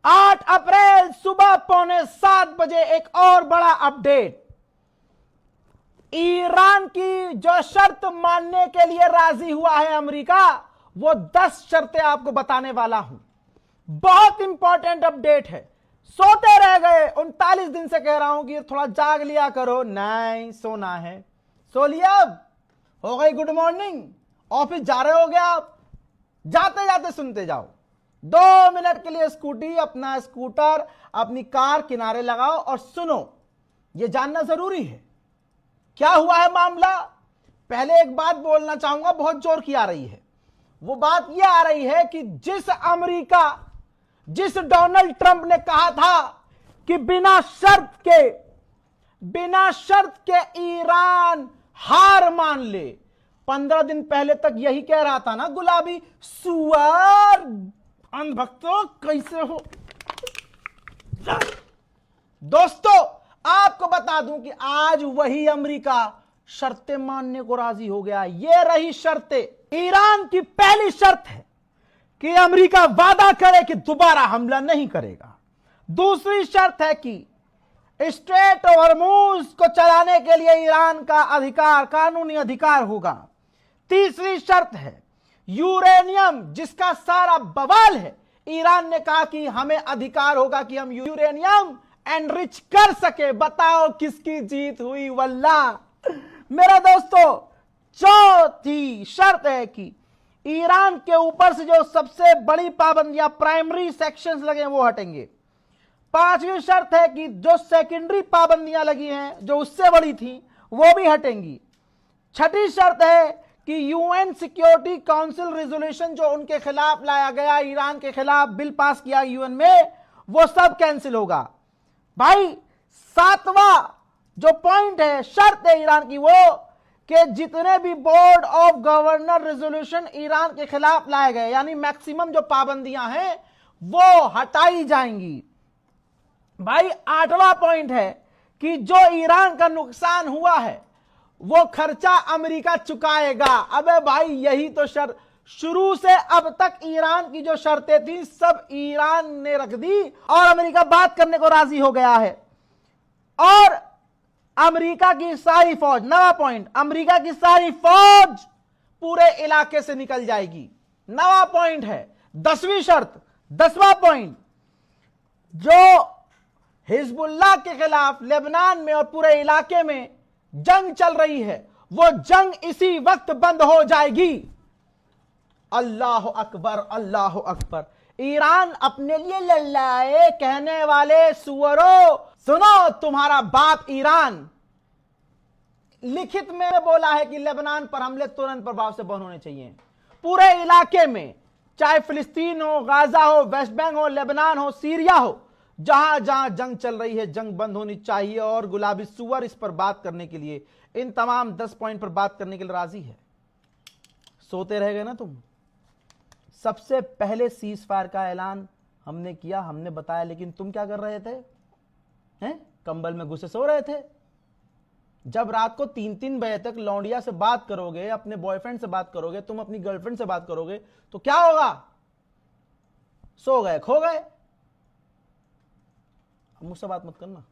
8 अप्रैल सुबह 6:45 एक और बड़ा अपडेट। ईरान की जो शर्त मानने के लिए राजी हुआ है अमेरिका, वो 10 शर्तें आपको बताने वाला हूं। बहुत इंपॉर्टेंट अपडेट है। सोते रह गए, 39 दिन से कह रहा हूं कि थोड़ा जाग लिया करो। नहीं सोना है, सो लिया। अब हो गई गुड मॉर्निंग, ऑफिस जा रहे हो गया आप, जाते जाते सुनते जाओ। 2 मिनट के लिए स्कूटी, अपना स्कूटर, अपनी कार किनारे लगाओ और सुनो। यह जानना जरूरी है क्या हुआ है मामला। पहले एक बात बोलना चाहूंगा, बहुत जोर की आ रही है। वो बात यह आ रही है कि जिस डोनाल्ड ट्रंप ने कहा था कि बिना शर्त के ईरान हार मान ले, 15 दिन पहले तक यही कह रहा था ना गुलाबी सुअर। अंधभक्तों कैसे हो दोस्तों, आपको बता दूं कि आज वही अमेरिका शर्तें मानने को राजी हो गया। ये रही शर्तें। ईरान की पहली शर्त है कि अमेरिका वादा करे कि दोबारा हमला नहीं करेगा। दूसरी शर्त है कि स्ट्रेट हॉर्मुज को चलाने के लिए ईरान का अधिकार, कानूनी अधिकार होगा। तीसरी शर्त है यूरेनियम, जिसका सारा बवाल है। ईरान ने कहा कि हमें अधिकार होगा कि हम यूरेनियम एनरिच कर सके। बताओ किसकी जीत हुई वल्लाह मेरा दोस्तों। चौथी शर्त है कि ईरान के ऊपर से जो सबसे बड़ी पाबंदियां, प्राइमरी सेक्शंस लगे वो हटेंगे। पांचवी शर्त है कि जो सेकेंडरी पाबंदियां लगी हैं, जो उससे बड़ी थी, वो भी हटेंगी। छठी शर्त है कि यूएन सिक्योरिटी काउंसिल रेजोल्यूशन जो उनके खिलाफ लाया गया, ईरान के खिलाफ बिल पास किया यूएन में, वो सब कैंसिल होगा। भाई सातवां जो पॉइंट है, शर्त है ईरान की, वो कि जितने भी board of governor resolution Iran के खिलाफ लाए गए, यानी मैक्सिमम जो पाबंदियां हैं वो हटाई जाएंगी। भाई आठवां पॉइंट है कि जो ईरान का नुकसान हुआ है वो खर्चा अमेरिका चुकाएगा। अबे भाई यही तो शर्त, शुरू से अब तक ईरान की जो शर्तें थी सब ईरान ने रख दी और अमेरिका बात करने को राजी हो गया है। और अमेरिका की सारी फौज, 9वां पॉइंट, अमेरिका की सारी फौज पूरे इलाके से निकल जाएगी। 9वां पॉइंट है। 10वीं शर्त, 10वां पॉइंट, जो हिजबुल्लाह के खिलाफ लेबनान में और पूरे इलाके में जंग चल रही है, वो जंग इसी वक्त बंद हो जाएगी। अल्लाह अकबर, अल्लाह अकबर। ईरान अपने लिए लड़ रहा है, कहने वाले सुअरों सुनो, तुम्हारा बाप ईरान लिखित में बोला है कि लेबनान पर हमले तुरंत प्रभाव से बंद होने चाहिए। पूरे इलाके में, चाहे फिलिस्तीन हो, गाजा हो, वेस्ट बैंक हो, लेबनान हो, सीरिया हो, जहां जहां जंग चल रही है, जंग बंद होनी चाहिए। और गुलाबी सुअर इस पर बात करने के लिए, इन तमाम 10 पॉइंट पर बात करने के लिए राजी है। सोते रह गए ना तुम। सबसे पहले सीज फायर का ऐलान हमने किया, हमने बताया, लेकिन तुम क्या कर रहे थे? हैं? कंबल में घुसे सो रहे थे। जब रात को 3-3 बजे तक लौंडिया से बात करोगे, अपने बॉयफ्रेंड से बात करोगे, तुम अपनी गर्लफ्रेंड से बात करोगे, तो क्या होगा? सो गए, खो गए। मुझसे बात मत करना।